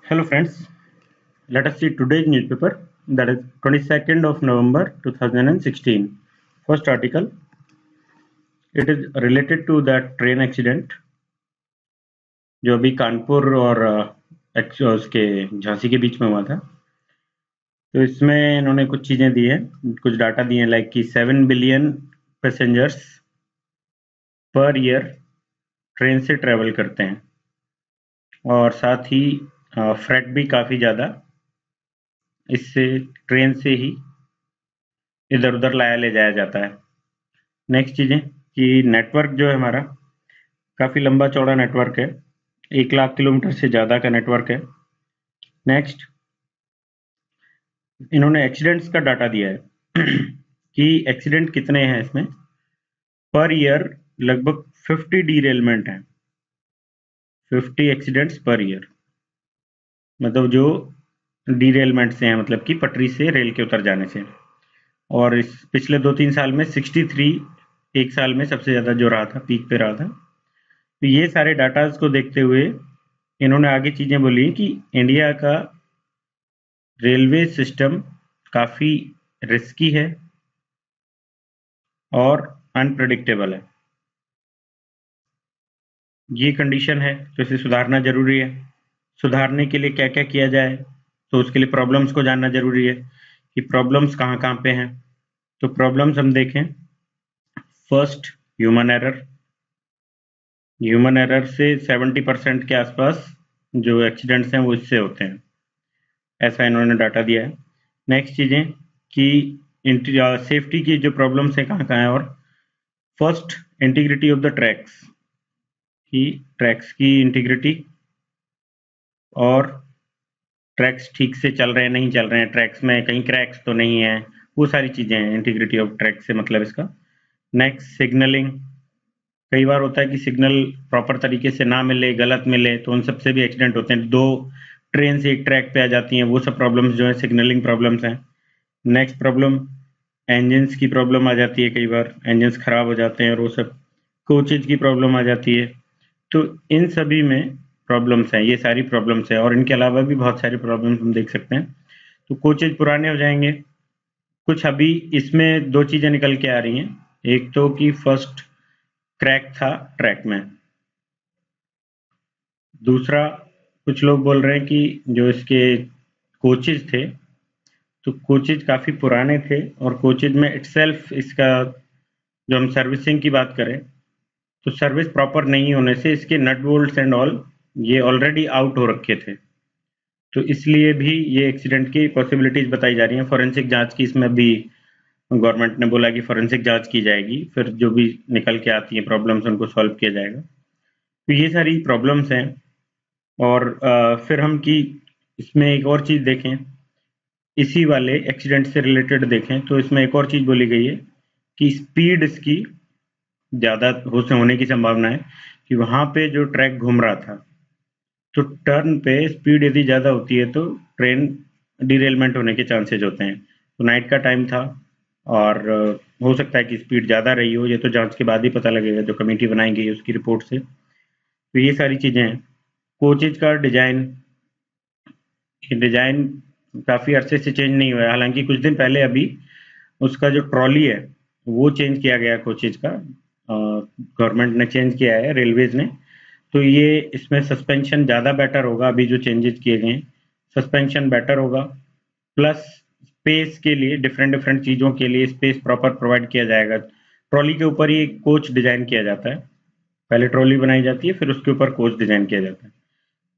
Hello friends, let us see today's newspaper, that is 22nd of November 2016. First article, it is related to that train accident जो अभी कानपुर और उसके झांसी के बीच में हुआ था। तो इसमें इन्होंने कुछ चीजें दी हैं, कुछ डाटा दिए हैं, लाइक कि 7 billion passengers per year train से ट्रेवल करते हैं और साथ ही फ्रेट भी काफी ज्यादा इससे ट्रेन से ही इधर उधर लाया ले जाया जाता है। नेक्स्ट चीजें कि नेटवर्क जो है हमारा काफी लंबा चौड़ा नेटवर्क है, 1 लाख किलोमीटर से ज्यादा का नेटवर्क है। नेक्स्ट, इन्होंने एक्सीडेंट्स का डाटा दिया है कि एक्सीडेंट कितने हैं इसमें। पर ईयर लगभग 50 डीरेलमेंट हैं, 50 एक्सीडेंट्स पर ईयर, मतलब जो डीरेलमेंट से हैं, मतलब कि पटरी से रेल के उतर जाने से। और इस पिछले 2-3 साल में 63 एक साल में सबसे ज्यादा जो रहा था, पीक पे रहा था। तो ये सारे डाटाज को देखते हुए इन्होंने आगे चीजें बोली कि इंडिया का रेलवे सिस्टम काफी रिस्की है और अनप्रेडिक्टेबल है। ये कंडीशन है तो इसे सुधारना जरूरी है। सुधारने के लिए क्या क्या किया जाए, तो उसके लिए प्रॉब्लम्स को जानना जरूरी है कि प्रॉब्लम्स कहाँ कहाँ पे हैं। तो प्रॉब्लम्स हम देखें, first human error. Human error से 70% के आसपास जो एक्सीडेंट्स हैं वो इससे होते हैं, ऐसा इन्होंने डाटा दिया है। नेक्स्ट चीजें कि सेफ्टी की जो प्रॉब्लम्स हैं कहाँ कहाँ है। और first, integrity of the tracks, कि ट्रैक्स की इंटीग्रिटी और ट्रैक्स ठीक से चल रहे हैं नहीं चल रहे हैं, ट्रैक्स में कहीं क्रैक्स तो नहीं है, वो सारी चीजें हैं इंटीग्रिटी ऑफ ट्रैक से मतलब इसका। Next, signalling. कई बार होता है कि सिग्नल प्रॉपर तरीके से ना मिले, गलत मिले, तो उन सबसे भी एक्सीडेंट होते हैं। 2 ट्रेन से एक ट्रैक पे आ जाती हैं, वो सब प्रॉब्लम्स जो है सिग्नलिंग प्रॉब्लम्स हैं। नेक्स्ट प्रॉब्लम, इंजन्स की प्रॉब्लम आ जाती है, कई बार इंजन्स खराब हो जाते हैं और वो सब। कोचेज की प्रॉब्लम आ जाती है। तो इन सभी में प्रॉब्लम्स हैं, ये सारी प्रॉब्लम्स हैं और इनके अलावा भी बहुत सारी प्रॉब्लम्स हम देख सकते हैं। तो कोचेज पुराने हो जाएंगे। कुछ अभी इसमें 2 चीजें निकल के आ रही हैं। एक तो कि फर्स्ट क्रैक था ट्रैक में, दूसरा कुछ लोग बोल रहे हैं कि जो इसके कोचेज थे, तो कोचेज काफी पुराने थे और कोचेज में इटसेल्फ इसका जो हम सर्विसिंग की बात करें तो सर्विस प्रॉपर नहीं होने से इसके नट बोल्ट्स एंड ऑल ये ऑलरेडी आउट हो रखे थे। तो इसलिए भी ये एक्सीडेंट की पॉसिबिलिटीज बताई जा रही हैं। फॉरेंसिक जांच की इसमें भी गवर्नमेंट ने बोला कि फॉरेंसिक जांच की जाएगी, फिर जो भी निकल के आती है प्रॉब्लम्स उनको सॉल्व किया जाएगा। तो ये सारी प्रॉब्लम्स हैं। और फिर हम कि इसमें एक और चीज देखें, इसी वाले एक्सीडेंट से रिलेटेड देखें तो इसमें एक और चीज बोली गई है कि स्पीड इसकी ज्यादा होने की संभावना है, कि वहां पे जो ट्रैक घूम रहा था तो टर्न पे स्पीड यदि ज्यादा होती है तो ट्रेन डिरेलमेंट होने के चांसेस होते हैं। तो नाइट का टाइम था और हो सकता है कि स्पीड ज्यादा रही हो, ये तो जांच के बाद ही पता लगेगा, जो कमेटी बनाई गई है उसकी रिपोर्ट से। तो ये सारी चीजें हैं। कोचेज का डिजाइन, डिजाइन काफी अरसे से चेंज नहीं हुआ है, हालांकि कुछ दिन पहले अभी उसका जो ट्रॉली है वो चेंज किया गया कोचेज का, गवर्नमेंट ने चेंज किया है, रेलवेज ने। तो ये इसमें सस्पेंशन ज़्यादा बेटर होगा, अभी जो चेंजेस किए गए हैं सस्पेंशन बेटर होगा, प्लस स्पेस के लिए डिफरेंट डिफरेंट चीज़ों के लिए स्पेस प्रॉपर प्रोवाइड किया जाएगा। ट्रॉली के ऊपर ही कोच डिजाइन किया जाता है, पहले ट्रॉली बनाई जाती है फिर उसके ऊपर कोच डिजाइन किया जाता है।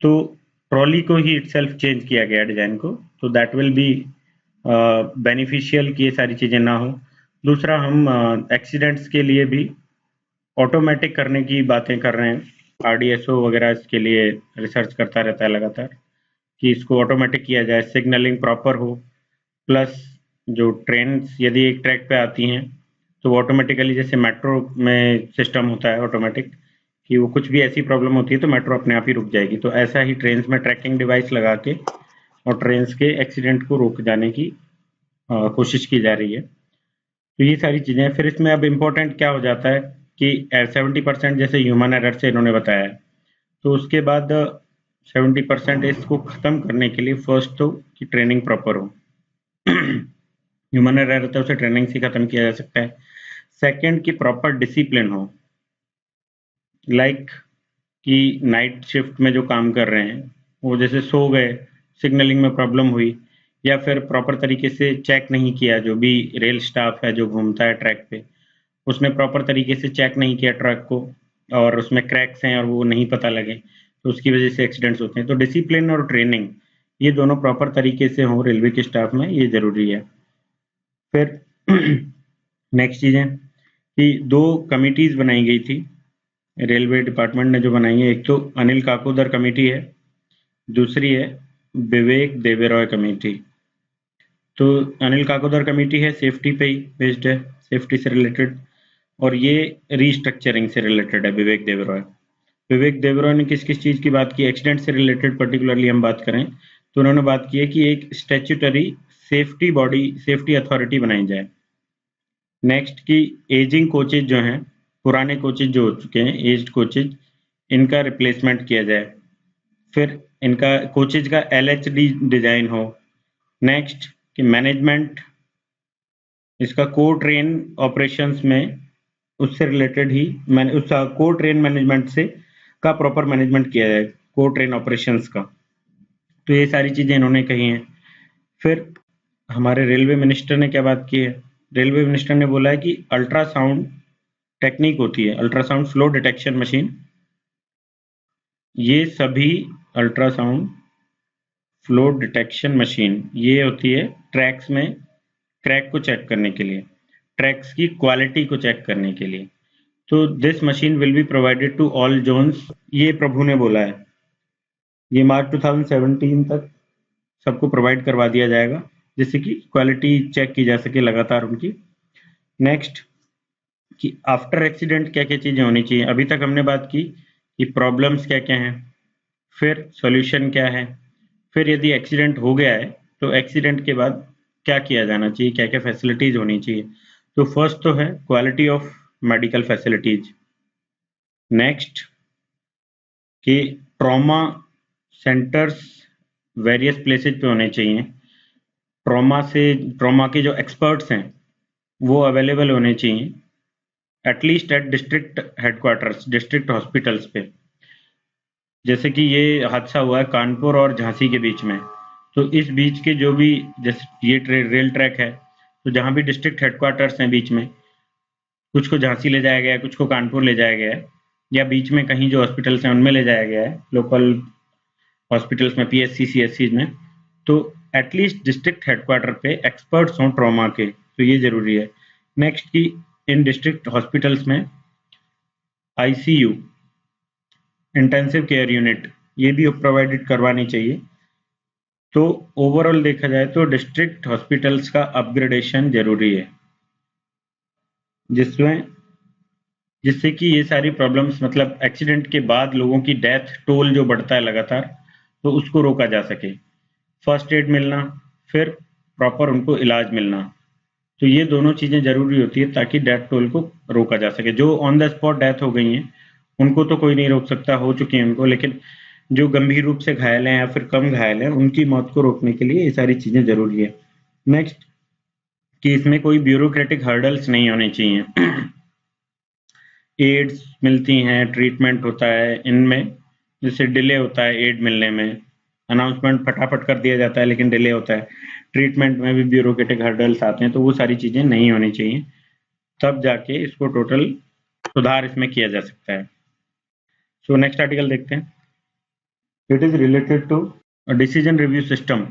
तो ट्रॉली को ही इटसेल्फ चेंज किया गया डिजाइन को, तो दैट विल बी बेनिफिशियल कि ये सारी चीज़ें ना हो। दूसरा, हम एक्सीडेंट्स के लिए भी ऑटोमेटिक करने की बातें कर रहे हैं। आरडीएसओ वगैरह इसके लिए रिसर्च करता रहता है लगातार कि इसको ऑटोमेटिक किया जाए, सिग्नलिंग प्रॉपर हो, प्लस जो ट्रेन यदि एक ट्रैक पे आती हैं तो ऑटोमेटिकली, जैसे मेट्रो में सिस्टम होता है ऑटोमेटिक, कि वो कुछ भी ऐसी प्रॉब्लम होती है तो मेट्रो अपने आप ही रुक जाएगी, तो ऐसा ही ट्रेन में ट्रैकिंग डिवाइस लगा के और ट्रेन के एक्सीडेंट को रोक जाने की कोशिश की जा रही है। तो ये सारी चीजें। फिर इसमें अब इम्पोर्टेंट क्या हो जाता है कि 70% जैसे ह्यूमन एरर से इन्होंने बताया है, तो उसके बाद 70% इसको खत्म करने के लिए फर्स्ट तो कि ट्रेनिंग प्रॉपर हो। ह्यूमन एरर रहता है, उसे ट्रेनिंग से खत्म किया जा सकता है। सेकंड कि प्रॉपर डिसिप्लिन हो, लाइक कि नाइट शिफ्ट में जो काम कर रहे हैं वो जैसे सो गए, सिग्नलिंग में प्रॉब्लम हुई, या फिर प्रॉपर तरीके से चेक नहीं किया, जो भी रेल स्टाफ है जो घूमता है ट्रैक पे, उसने प्रॉपर तरीके से चेक नहीं किया ट्रक को, और उसमें क्रैक्स हैं और वो नहीं पता लगे, तो उसकी वजह से एक्सीडेंट्स होते हैं। तो डिसिप्लिन और ट्रेनिंग ये दोनों प्रॉपर तरीके से हो रेलवे के स्टाफ में, ये जरूरी है। फिर नेक्स्ट चीज़ है कि 2 कमिटीज़ बनाई गई थी रेलवे डिपार्टमेंट ने जो बनाई है। एक तो अनिल काकोदर कमेटी है, दूसरी है विवेक देबरॉय कमेटी। तो अनिल काकोदर कमेटी है, सेफ्टी पे ही बेस्ड है, सेफ्टी से रिलेटेड, और ये रीस्ट्रक्चरिंग से रिलेटेड है विवेक देबरॉय ने किस किस चीज़ की बात की? एक्सीडेंट से रिलेटेड पर्टिकुलरली हम बात करें तो उन्होंने बात की है कि एक स्टैट्यूटरी सेफ्टी अथॉरिटी बनाई जाए। नेक्स्ट की एजिंग कोचेज जो हैं, पुराने कोचेज जो हो चुके हैं, एज्ड कोचेज, इनका रिप्लेसमेंट किया जाए। फिर इनका कोचेज का LHD डिजाइन हो। नेक्स्ट कि मैनेजमेंट इसका को ट्रेन ऑपरेशंस में उससे रिलेटेड ही उस को ट्रेन मैनेजमेंट से का प्रॉपर मैनेजमेंट किया जाए, को ट्रेन ऑपरेशंस का। तो ये सारी चीजें इन्होंने कही हैं। फिर हमारे रेलवे मिनिस्टर ने क्या बात की है? रेलवे मिनिस्टर ने बोला है कि अल्ट्रासाउंड टेक्निक होती है, अल्ट्रासाउंड फ्लो डिटेक्शन मशीन, ये सभी अल्ट्रासाउंड फ्लो डिटेक्शन मशीन ये होती है ट्रैक्स में क्रैक को चेक करने के लिए, ट्रैक्स की क्वालिटी को चेक करने के लिए। तो this machine will be provided to all zones, ये प्रभु ने बोला है। ये मार्च 2017 तक सबको प्रोवाइड करवा दिया जाएगा, जिससे कि क्वालिटी चेक की जा सके लगातार उनकी। नेक्स्ट कि आफ्टर एक्सीडेंट क्या क्या चीज़ें होनी चाहिए। अभी तक हमने बात की कि प्रॉब्लम्स क्या क्या हैं, फिर सॉल्यूशन क्या है, फिर यदि एक्सीडेंट हो गया है तो एक्सीडेंट के बाद क्या किया जाना चाहिए, क्या क्या फैसिलिटीज होनी चाहिए। तो फर्स्ट तो है quality of medical facilities. Next कि ट्रॉमा सेंटर्स वेरियस प्लेसेज पे होने चाहिए। ट्रॉमा के जो एक्सपर्ट्स हैं वो अवेलेबल होने चाहिए, at least at district headquarters, district hospitals पे। जैसे कि ये हादसा हुआ है कानपुर और झांसी के बीच में, तो इस बीच के जो भी जैसे ये रेल ट्रैक है, तो जहाँ भी डिस्ट्रिक्ट हेडक्वार्टर्स हैं बीच में, कुछ को झांसी ले जाया गया है, कुछ को कानपुर ले जाया गया है, या बीच में कहीं जो हॉस्पिटल्स हैं उनमें ले जाया गया है, लोकल हॉस्पिटल्स में, PSC CSC में। तो एटलीस्ट डिस्ट्रिक्ट हेडक्वार्टर पे एक्सपर्ट्स हों ट्रॉमा के, तो ये जरूरी है। नेक्स्ट की इन डिस्ट्रिक्ट हॉस्पिटल्स में ICU, इंटेंसिव केयर यूनिट, ये भी प्रोवाइडेड करवानी चाहिए। तो ओवरऑल देखा जाए तो डिस्ट्रिक्ट हॉस्पिटल्स का अपग्रेडेशन जरूरी है, जिससे कि ये सारी प्रॉब्लम्स, मतलब एक्सीडेंट के बाद लोगों की डेथ टोल जो बढ़ता है लगातार, तो उसको रोका जा सके। फर्स्ट एड मिलना, फिर प्रॉपर उनको इलाज मिलना, तो ये दोनों चीज़ें ज़रूरी होती है ताकि डेथ टोल को रोका जा सके। जो ऑन द स्पॉट डेथ हो गई हैं उनको तो कोई नहीं रोक सकता, हो चुकी हैं उनको, लेकिन जो गंभीर रूप से घायल हैं या फिर कम घायल हैं उनकी मौत को रोकने के लिए ये सारी चीज़ें ज़रूरी है। नेक्स्ट कि इसमें कोई ब्यूरोक्रेटिक हर्डल्स नहीं होने चाहिए। एड्स मिलती हैं, ट्रीटमेंट होता है, इनमें जैसे डिले होता है एड मिलने में, अनाउंसमेंट फटाफट कर दिया जाता है लेकिन डिले होता है, ट्रीटमेंट में भी ब्यूरोक्रेटिक हर्डल्स आते हैं, तो वो सारी चीज़ें नहीं होनी चाहिए, तब जाके इसको टोटल सुधार इसमें किया जा सकता है। सो नेक्स्ट आर्टिकल देखते हैं। It is related to decision review system.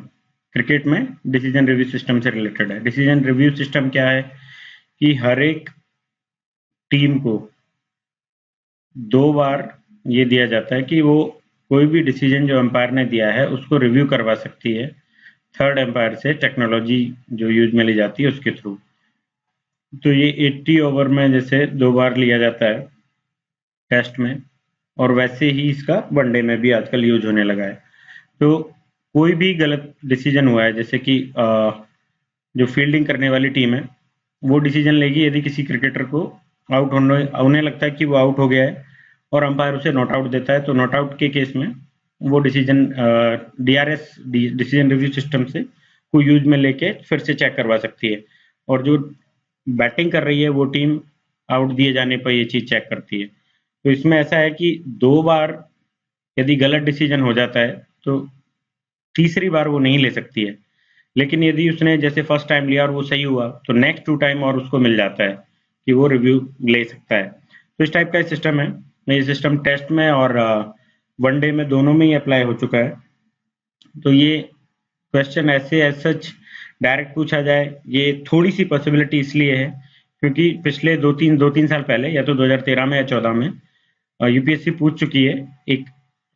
Cricket में डिसीजन रिव्यू सिस्टम से रिलेटेड है। डिसीजन रिव्यू सिस्टम क्या है कि हर एक टीम को 2 बार ये दिया जाता है कि वो कोई भी डिसीजन जो एम्पायर ने दिया है उसको रिव्यू करवा सकती है थर्ड एम्पायर से, टेक्नोलॉजी जो यूज में ली जाती है उसके थ्रू। तो ये 80 ओवर में जैसे 2 बार लिया जाता है टेस्ट में, और वैसे ही इसका वनडे में भी आजकल यूज होने लगा है। तो कोई भी गलत डिसीजन हुआ है, जैसे कि जो फील्डिंग करने वाली टीम है वो डिसीजन लेगी यदि किसी क्रिकेटर को आउट होने लगता है कि वो आउट हो गया है और अंपायर उसे नॉट आउट देता है, तो नॉट आउट के केस में वो decision DRS decision review system से को यूज में लेके फिर से चेक करवा सकती है, और जो बैटिंग कर रही है वो टीम आउट दिए जाने पर ये चीज चेक करती है। तो इसमें ऐसा है कि 2 बार यदि गलत डिसीजन हो जाता है तो तीसरी बार वो नहीं ले सकती है, लेकिन यदि उसने जैसे फर्स्ट टाइम लिया और वो सही हुआ तो नेक्स्ट 2 टाइम और उसको मिल जाता है कि वो रिव्यू ले सकता है। तो इस टाइप का सिस्टम है। ये सिस्टम टेस्ट में और वनडे में दोनों में ही अप्लाई हो चुका है। तो ये क्वेश्चन ऐसे एज सच डायरेक्ट पूछा जाए, ये थोड़ी सी पॉसिबिलिटी इसलिए है क्योंकि पिछले 2-3 साल पहले, या तो 2013 में या 14 में, यूपीएससी पूछ चुकी है। एक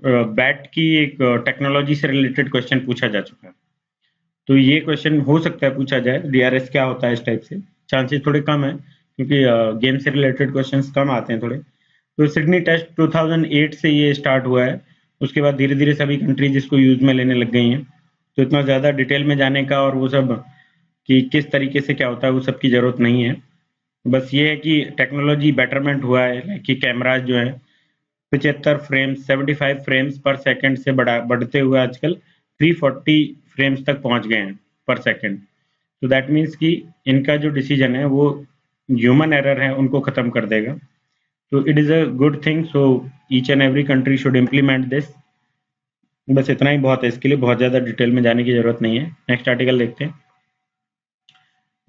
बैट की एक टेक्नोलॉजी से रिलेटेड क्वेश्चन पूछा जा चुका है। तो ये क्वेश्चन हो सकता है पूछा जाए, डीआरएस क्या होता है इस टाइप से। चांसेस थोड़े कम है क्योंकि गेम से रिलेटेड क्वेश्चंस कम आते हैं थोड़े। तो सिडनी टेस्ट 2008 से ये स्टार्ट हुआ है। उसके बाद धीरे धीरे सभी कंट्रीज इसको यूज में लेने लग गई हैं। तो इतना ज़्यादा डिटेल में जाने का और वो सब कि किस तरीके से क्या होता है वो सब की ज़रूरत नहीं है। बस ये है कि टेक्नोलॉजी बेटरमेंट हुआ है कि कैमराज जो है 75 फ्रेम्स 75 फ्रेम्स पर सेकंड से बढ़ते हुए आजकल 340 फ्रेम्स तक पहुंच गए हैं पर सेकंड। तो दैट मीन्स कि इनका जो डिसीजन है वो ह्यूमन एरर है उनको खत्म कर देगा। तो it is a good thing, so each and every country should implement this. बस इतना ही बहुत है, इसके लिए बहुत ज़्यादा डिटेल में जाने की ज़रूरत नहीं है। नेक्स्ट आर्टिकल देखते हैं,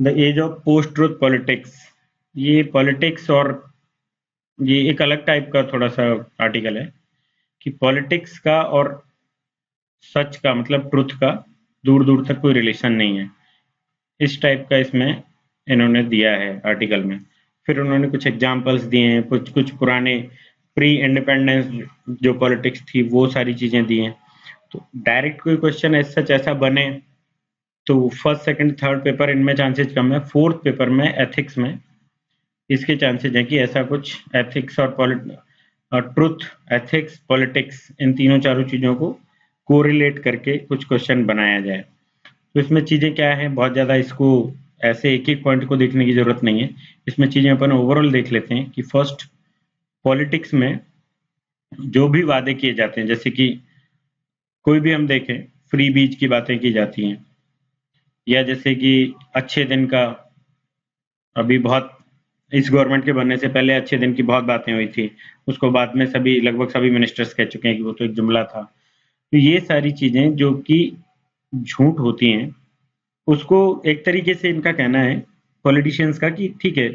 the age of post truth politics. ये पॉलिटिक्स और ये एक अलग टाइप का थोड़ा सा आर्टिकल है कि पॉलिटिक्स का और सच का मतलब ट्रुथ का दूर दूर तक कोई रिलेशन नहीं है। इस टाइप का इसमें इन्होंने दिया है आर्टिकल में। फिर उन्होंने कुछ एग्जाम्पल्स दिए हैं, कुछ कुछ पुराने प्री इंडिपेंडेंस जो पॉलिटिक्स थी वो सारी चीज़ें दी हैं। तो डायरेक्ट कोई क्वेश्चन सच ऐसा बने तो फर्स्ट सेकंड थर्ड पेपर इनमें चांसेस कम है। फोर्थ पेपर में एथिक्स में इसके चांसेस हैं कि ऐसा कुछ एथिक्स और ट्रुथ, एथिक्स, पॉलिटिक्स, इन तीनों चारों चीज़ों को कोरिलेट करके कुछ क्वेश्चन बनाया जाए। तो इसमें चीज़ें क्या हैं, बहुत ज़्यादा इसको ऐसे एक एक पॉइंट को देखने की ज़रूरत नहीं है। इसमें चीज़ें अपन ओवरऑल देख लेते हैं कि फर्स्ट, पॉलिटिक्स में जो भी वादे किए जाते हैं, जैसे कि कोई भी हम देखें फ्री बीज की बातें की जाती हैं, या जैसे कि अच्छे दिन का, अभी बहुत इस गवर्नमेंट के बनने से पहले अच्छे दिन की बहुत बातें हुई थी, उसको बाद में सभी लगभग सभी मिनिस्टर्स कह चुके हैं कि वो तो एक जुमला था। तो ये सारी चीज़ें जो कि झूठ होती हैं, उसको एक तरीके से इनका कहना है पॉलिटिशियंस का कि ठीक है,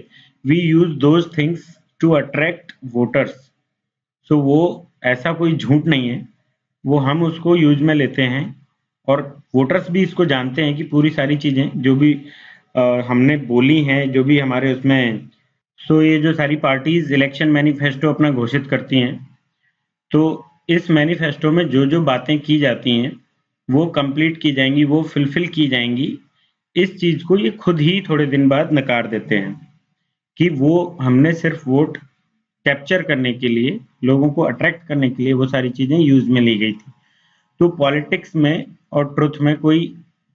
we use those things to attract voters. So वो ऐसा कोई झूठ नहीं है, वो हम उसको यूज में लेते हैं और वोटर्स भी इसको जानते हैं कि पूरी सारी चीज़ें जो भी हमने बोली हैं, जो भी हमारे उसमें। सो ये जो सारी पार्टीज इलेक्शन मैनिफेस्टो अपना घोषित करती हैं, तो इस मैनिफेस्टो में जो जो बातें की जाती हैं वो कंप्लीट की जाएंगी, वो फुलफिल की जाएंगी। इस चीज को ये खुद ही थोड़े दिन बाद नकार देते हैं कि वो हमने सिर्फ वोट कैप्चर करने के लिए, लोगों को अट्रैक्ट करने के लिए वो सारी चीजें यूज में ली गई थी। तो पॉलिटिक्स में और ट्रुथ में कोई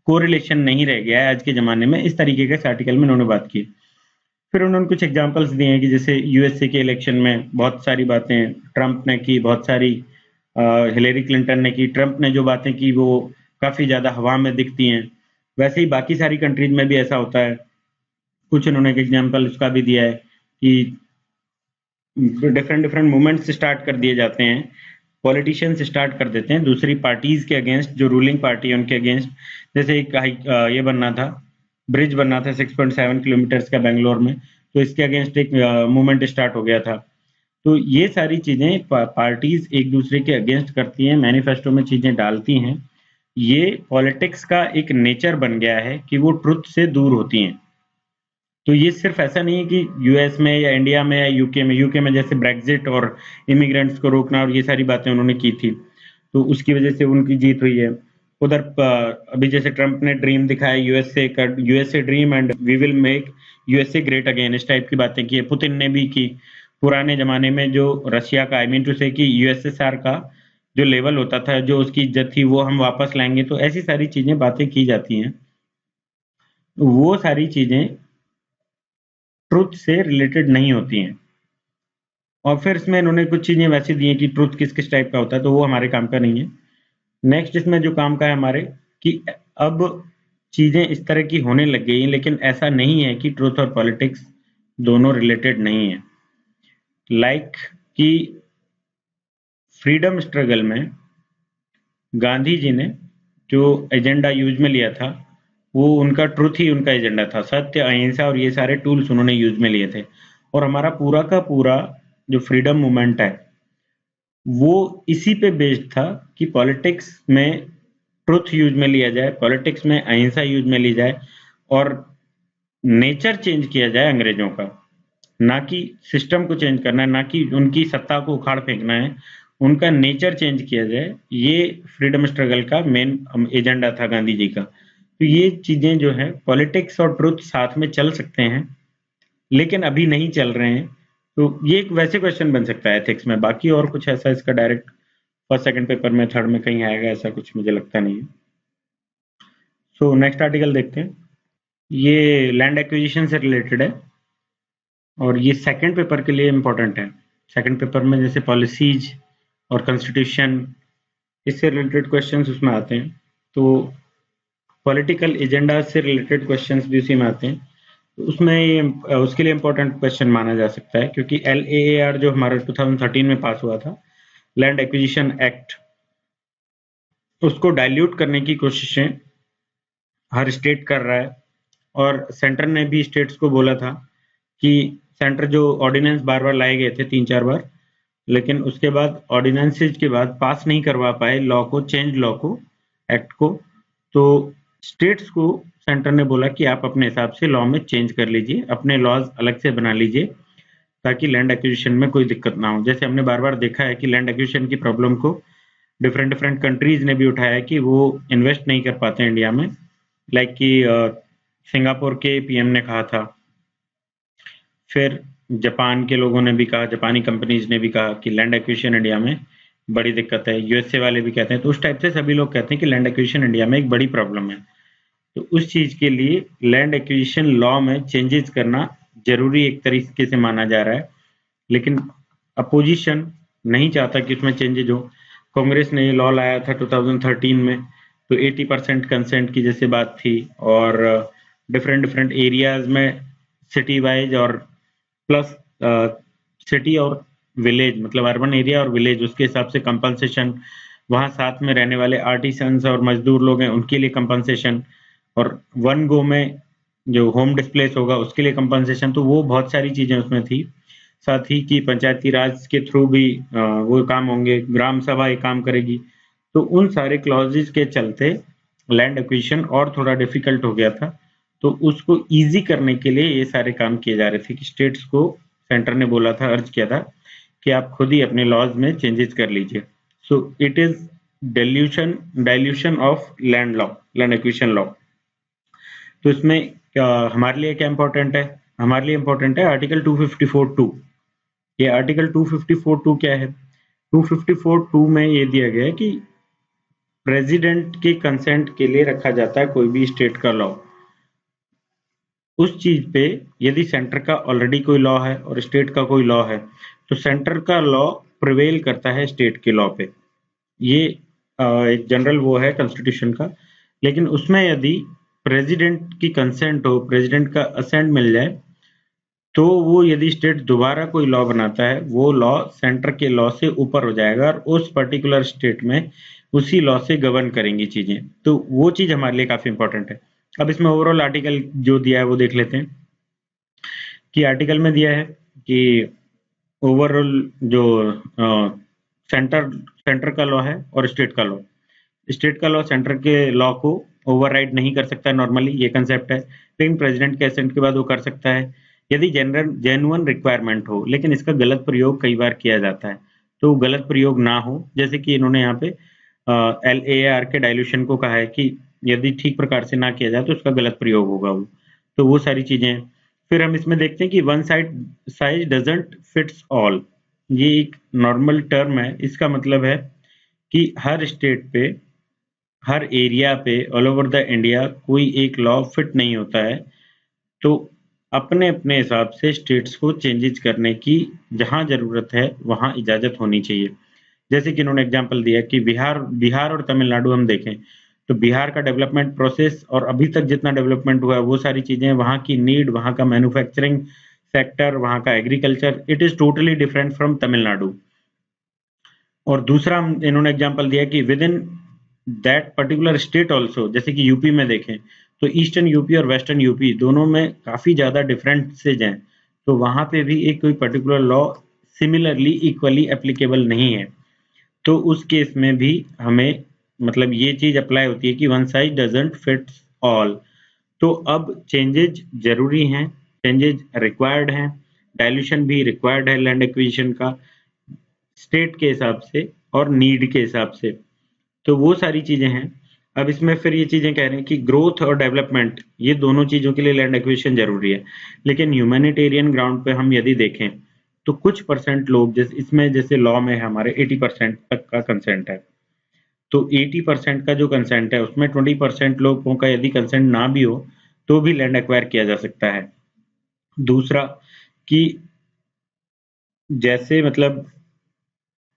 कोरिलेशन नहीं रह गया है आज के ज़माने में। इस तरीके के इस आर्टिकल में उन्होंने बात की। फिर उन्होंने कुछ एग्जांपल्स दिए हैं कि जैसे यूएसए के इलेक्शन में बहुत सारी बातें ट्रंप ने की, बहुत सारी हिलेरी क्लिंटन ने की। ट्रंप ने जो बातें की वो काफ़ी ज़्यादा हवा में दिखती हैं, वैसे ही बाकी सारी कंट्रीज में भी ऐसा होता है। कुछ उन्होंने एक एग्जाम्पल उसका भी दिया है कि डिफरेंट डिफरेंट मूवमेंट्स स्टार्ट कर दिए जाते हैं, पॉलिटिशियंस स्टार्ट कर देते हैं दूसरी पार्टीज के अगेंस्ट, जो रूलिंग पार्टी है उनके अगेंस्ट। जैसे एक ये बनना था, ब्रिज बनना था 6.7 किलोमीटर्स का बेंगलोर में, तो इसके अगेंस्ट एक मूवमेंट स्टार्ट हो गया था। तो ये सारी चीजें पार्टीज एक दूसरे के अगेंस्ट करती हैं, मैनिफेस्टो में चीजें डालती हैं। ये पॉलिटिक्स का एक नेचर बन गया है कि वो ट्रुथ से दूर होती हैं। तो ये सिर्फ ऐसा नहीं है कि यूएस में या इंडिया में या यूके में जैसे ब्रेग्जिट और इमिग्रेंट्स को रोकना और ये सारी बातें उन्होंने की थी, तो उसकी वजह से उनकी जीत हुई है। उधर अभी जैसे ट्रंप ने ड्रीम दिखाया USA dream and we will make USA great again, इस टाइप की बातें की है। पुतिन ने भी की। पुराने जमाने में जो रशिया का, आई मीन टू से कि यूएसएसआर का जो लेवल होता था, जो उसकी इज्जत थी, वो हम वापस लाएंगे। तो ऐसी सारी चीजें बातें की जाती हैं। वो सारी चीजें ट्रुथ से रिलेटेड नहीं होती हैं। और फिर इसमें इन्होंने कुछ चीज़ें वैसी दी हैं कि ट्रुथ किस किस टाइप का होता है, तो वो हमारे काम का नहीं है। नेक्स्ट इसमें जो काम का है हमारे, कि अब चीज़ें इस तरह की होने लग गई हैं, लेकिन ऐसा नहीं है कि ट्रुथ और पॉलिटिक्स दोनों रिलेटेड नहीं है। लाइक कि फ्रीडम स्ट्रगल में गांधी जी ने जो एजेंडा यूज में लिया था, वो उनका ट्रुथ ही उनका एजेंडा था। सत्य, अहिंसा और ये सारे टूल्स उन्होंने यूज में लिए थे। और हमारा पूरा का पूरा जो फ्रीडम मूवमेंट है, वो इसी पे बेस्ड था कि पॉलिटिक्स में ट्रुथ यूज में लिया जाए, पॉलिटिक्स में अहिंसा यूज में ली जाए, और नेचर चेंज किया जाए अंग्रेजों का। ना कि सिस्टम को चेंज करना है, ना कि उनकी सत्ता को उखाड़ फेंकना है, उनका नेचर चेंज किया जाए। ये फ्रीडम स्ट्रगल का मेन एजेंडा था गांधी जी का। तो ये चीजें जो है, पॉलिटिक्स और ट्रुथ साथ में चल सकते हैं, लेकिन अभी नहीं चल रहे हैं। तो ये एक वैसे क्वेश्चन बन सकता है एथिक्स में। बाकी और कुछ ऐसा इसका डायरेक्ट फर्स्ट सेकंड पेपर में, थर्ड में कहीं आएगा ऐसा कुछ मुझे लगता नहीं है। सो नेक्स्ट आर्टिकल देखते हैं। ये लैंड एक्विजिशन से रिलेटेड है, और ये सेकंड पेपर के लिए इम्पोर्टेंट है। सेकंड पेपर में जैसे पॉलिसीज और कॉन्स्टिट्यूशन, इससे रिलेटेड क्वेश्चंस उसमें आते हैं। तो पॉलिटिकल एजेंडा से रिलेटेड क्वेश्चंस भी उसी में आते हैं। तो उसमें ये उसके लिए इम्पोर्टेंट क्वेश्चन माना जा सकता है, क्योंकि LAAR जो हमारा 2013 में पास हुआ था, लैंड एक्विजिशन एक्ट, उसको डाइल्यूट करने की कोशिशें हर स्टेट कर रहा है। और सेंटर ने भी स्टेट्स को बोला था कि सेंटर जो ऑर्डिनेंस बार बार लाए गए थे 3-4 बार, लेकिन उसके बाद ऑर्डिनेंसेज के बाद पास नहीं करवा पाए लॉ को, चेंज लॉ को, एक्ट को। तो स्टेट्स को सेंटर ने बोला कि आप अपने हिसाब से लॉ में चेंज कर लीजिए, अपने लॉज अलग से बना लीजिए, ताकि लैंड एक्विजिशन में कोई दिक्कत ना हो। जैसे हमने बार बार देखा है कि लैंड एक्विजिशन की प्रॉब्लम को डिफरेंट डिफरेंट कंट्रीज ने भी उठाया है कि वो इन्वेस्ट नहीं कर पाते इंडिया में। लाइक कि सिंगापुर के PM ने कहा था, फिर जापान के लोगों ने भी कहा, जापानी कंपनीज ने भी कहा कि लैंड एक्विजिशन इंडिया में बड़ी दिक्कत है। USA वाले भी कहते हैं। तो उस टाइप से सभी लोग कहते हैं कि लैंड एक्विजिशन इंडिया में एक बड़ी प्रॉब्लम है। तो उस चीज के लिए लैंड एक्विजिशन लॉ में चेंजेस करना जरूरी एक तरीके से माना जा रहा है, लेकिन अपोजिशन नहीं चाहता कि उसमें चेंजेज हो। कांग्रेस ने ये लॉ लाया था 2013 में, तो 80% कंसेंट की जैसे बात थी, और डिफरेंट डिफरेंट एरियाज में सिटी वाइज और प्लस सिटी और विलेज, मतलब अर्बन एरिया और विलेज, उसके हिसाब से कंपनसेशन, वहाँ साथ में रहने वाले आर्टिसंस और मजदूर लोग हैं उनके लिए कंपनसेशन, और वन गो में जो होम डिस्प्लेस होगा उसके लिए कंपनसेशन। तो वो बहुत सारी चीजें उसमें थी। साथ ही कि पंचायती राज के थ्रू भी वो काम होंगे, ग्राम सभा ये काम करेगी। तो उन सारे क्लॉजेज के चलते लैंड एक्विजिशन और थोड़ा डिफिकल्ट हो गया था। तो उसको इजी करने के लिए ये सारे काम किए जा रहे थे कि स्टेट्स को सेंटर ने बोला था, अर्ज किया था कि आप खुद ही अपने लॉज में चेंजेस कर लीजिए। So it is dilution of land law, land acquisition law. तो इसमें हमारे लिए क्या इंपॉर्टेंट है? हमारे लिए इंपॉर्टेंट है आर्टिकल 254(2). ये आर्टिकल 254(2) क्या है? 254(2) में ये दिया गया है कि प्रेसिडेंट के कंसेंट के लिए रखा जाता है कोई भी स्टेट का लॉ। उस चीज पे यदि सेंटर का ऑलरेडी कोई लॉ है और स्टेट का कोई लॉ है, तो सेंटर का लॉ प्रिवेल करता है स्टेट के लॉ पे। ये एक जनरल वो है कॉन्स्टिट्यूशन का। लेकिन उसमें यदि प्रेसिडेंट की कंसेंट हो, प्रेसिडेंट का असेंट मिल जाए, तो वो यदि स्टेट दोबारा कोई लॉ बनाता है, वो लॉ सेंटर के लॉ से ऊपर हो जाएगा और उस पर्टिकुलर स्टेट में उसी लॉ से गवर्न करेंगी चीजें। तो वो चीज हमारे लिए काफी इंपॉर्टेंट है। अब इसमें ओवरऑल आर्टिकल जो दिया है वो देख लेते हैं। कि आर्टिकल में दिया है कि ओवरऑल जो सेंटर सेंटर का लॉ है और स्टेट का लॉ, स्टेट का लॉ सेंटर के लॉ को ओवरराइड नहीं कर सकता नॉर्मली, ये कंसेप्ट है। लेकिन प्रेसिडेंट के असेंट के बाद वो कर सकता है यदि जेन्युइन रिक्वायरमेंट हो। लेकिन इसका गलत प्रयोग कई बार किया जाता है, तो गलत प्रयोग ना हो। जैसे कि इन्होंने यहाँ पे LAR के डाइल्यूशन को कहा है कि यदि ठीक प्रकार से ना किया जाए तो उसका गलत प्रयोग होगा वो। तो वो सारी चीजें हैं। फिर हम इसमें देखते हैं कि one size doesn't fits all. ये एक नॉर्मल टर्म है। इसका मतलब है कि हर स्टेट पे, हर एरिया पे, ऑल ओवर द इंडिया कोई एक लॉ फिट नहीं होता है। तो अपने अपने हिसाब से स्टेट्स को चेंजेस करने की जहां जरूरत है वहां इजाजत होनी चाहिए। जैसे कि इन्होंने एग्जांपल दिया कि बिहार बिहार और तमिलनाडु हम देखें तो बिहार का डेवलपमेंट प्रोसेस और अभी तक जितना डेवलपमेंट हुआ है वो सारी चीजें, वहां की नीड, वहां का मैन्युफैक्चरिंग सेक्टर, वहां का agriculture, it is totally different from Tamil Nadu. और दूसरा इन्होंने एग्जांपल दिया कि with in that particular state also, जैसे कि यूपी में देखें तो ईस्टर्न यूपी और वेस्टर्न यूपी दोनों में काफी ज्यादा डिफरेंसेज हैं, तो वहां पे भी एक कोई particular law similarly equally applicable नहीं है। तो उस केस में भी हमें मतलब ये चीज अप्लाई होती है कि one size doesn't fits all. तो अब चेंजेज जरूरी हैं, चेंजेज रिक्वायर्ड हैं, डायल्यूशन भी रिक्वायर्ड है लैंड एक्विजिशन का स्टेट के हिसाब से और नीड के हिसाब से। तो वो सारी चीजें हैं। अब इसमें फिर ये चीजें कह रहे हैं कि ग्रोथ और डेवलपमेंट ये दोनों चीजों के लिए लैंड एक्विजिशन जरूरी है, लेकिन ह्यूमैनिटेरियन ग्राउंड पे हम यदि देखें तो कुछ परसेंट लोग, जैसे इसमें जैसे लॉ में हमारे 80% तक का कंसेंट है, तो 80% का जो कंसेंट है उसमें 20% लोगों का यदि कंसेंट ना भी हो तो भी लैंड एक्वायर किया जा सकता है। दूसरा कि जैसे मतलब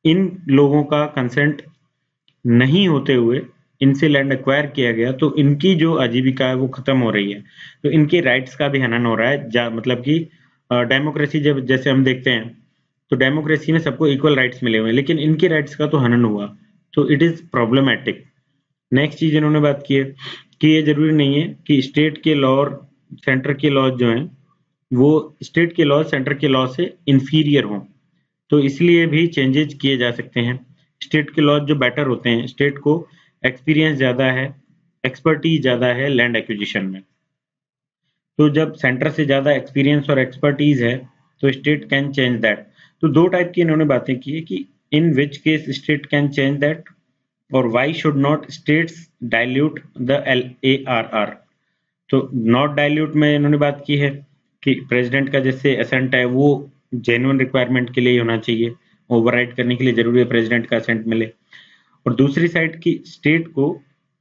इन लोगों का कंसेंट नहीं होते हुए इनसे लैंड एक्वायर किया गया तो इनकी जो आजीविका है वो खत्म हो रही है, तो इनके राइट्स का भी हनन हो रहा है। मतलब कि डेमोक्रेसी जब जैसे हम देखते हैं तो डेमोक्रेसी में सबको इक्वल राइट्स मिले हुए हैं, लेकिन इनके राइट्स का तो हनन हुआ, तो इट इज प्रॉब्लमैटिक। नेक्स्ट चीज इन्होंने बात की है कि ये जरूरी नहीं है कि स्टेट के लॉ और सेंटर के लॉ जो हैं वो स्टेट के लॉ सेंटर के लॉ से इंफीरियर हों, तो इसलिए भी चेंजेस किए जा सकते हैं। स्टेट के लॉज जो बेटर होते हैं, स्टेट को एक्सपीरियंस ज्यादा है, एक्सपर्टीज ज्यादा है लैंड एक्विजिशन में, तो जब सेंटर से ज्यादा एक्सपीरियंस और एक्सपर्टीज है तो स्टेट कैन चेंज दैट। तो दो टाइप की इन्होंने बातें की है कि in which case state can change that और why should not states dilute the LARR। तो नॉट डाइल्यूट में इन्होंने बात की है कि प्रेसिडेंट का जैसे असेंट है वो जेन्युइन रिक्वायरमेंट के लिए ही होना चाहिए, ओवरराइड करने के लिए जरूरी है प्रेसिडेंट का असेंट मिले। और दूसरी साइड की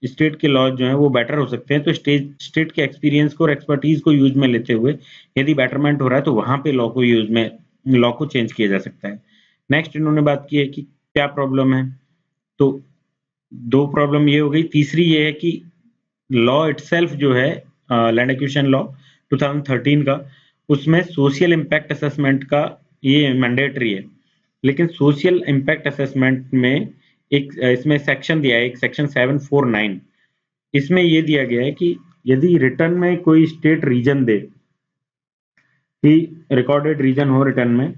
स्टेट के लॉज जो है वो बेटर हो सकते हैं, तो स्टेट के एक्सपीरियंस को और एक्सपर्टीज को यूज में लेते हुए यदि बेटरमेंट हो रहा है तो वहां पे लॉ को चेंज किया जा सकता है। नेक्स्ट इन्होंने बात की है कि क्या प्रॉब्लम है, तो दो प्रॉब्लम ये हो गई। तीसरी ये है कि लॉ इटसेल्फ जो है लैंड एक्विजिशन लॉ 2013 का, उसमें सोशल इम्पैक्ट असेसमेंट का ये मैंडेटरी है, लेकिन सोशल इम्पैक्ट असेसमेंट में एक इसमें सेक्शन दिया है, एक सेक्शन 749, इसमें ये दिया गया है कि यदि रिटर्न में कोई स्टेट रीजन दे कि रिकॉर्डेड रीजन हो रिटर्न में,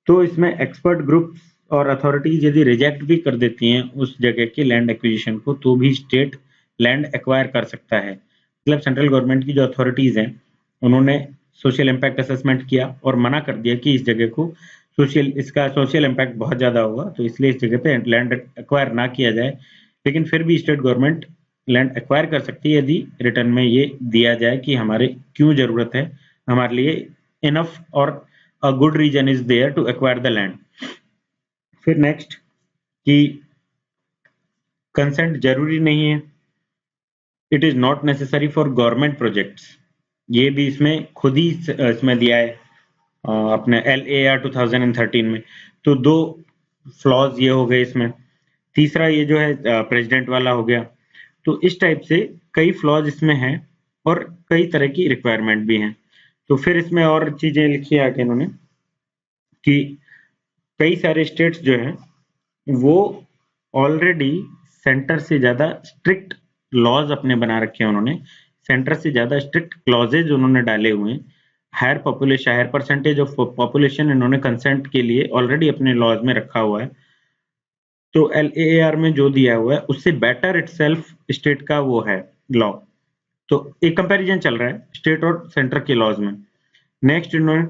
तो इसमें एक्सपर्ट ग्रुप्स और अथॉरिटीज यदि रिजेक्ट भी कर देती हैं उस जगह के लैंड एक्विजिशन को तो भी स्टेट लैंड एक्वायर कर सकता है। मतलब सेंट्रल गवर्नमेंट की जो अथॉरिटीज हैं उन्होंने सोशल इम्पैक्ट असेसमेंट किया और मना कर दिया कि इस जगह को इसका सोशल इम्पैक्ट बहुत ज्यादा होगा, तो इसलिए इस जगह पे लैंड एक्वायर ना किया जाए, लेकिन फिर भी स्टेट गवर्नमेंट लैंड एक्वायर कर सकती है यदि रिटर्न में ये दिया जाए कि हमारे क्यों जरूरत है, हमारे लिए इनफ और a good reason is there to acquire the land। फिर नेक्स्ट कि कंसेंट जरूरी नहीं है, it is not necessary for government projects, ये भी इसमें खुद ही इसमें दिया है अपने LAR 2013 में। तो दो फ्लॉज ये हो गए इसमें। तीसरा ये जो है प्रेसिडेंट वाला हो गया, तो इस टाइप से कई फ्लॉज इसमें हैं और कई तरह की रिक्वायरमेंट भी हैं। तो फिर इसमें और चीजें लिखी है आगे इन्होंने कि कई सारे स्टेट्स जो हैं वो ऑलरेडी सेंटर से ज्यादा स्ट्रिक्ट लॉज अपने बना रखे हैं, उन्होंने सेंटर से ज्यादा स्ट्रिक्ट क्लॉजेज उन्होंने डाले हुए हैं। हायर परसेंटेज ऑफ पॉपुलेशन इन्होंने कंसेंट के लिए ऑलरेडी अपने लॉज में रखा हुआ है। तो LAR में जो दिया हुआ है उससे बेटर इटसेल्फ स्टेट का वो है लॉ, तो एक कंपैरिजन चल रहा है स्टेट और सेंटर के लॉज में। नेक्स्ट इन्होंने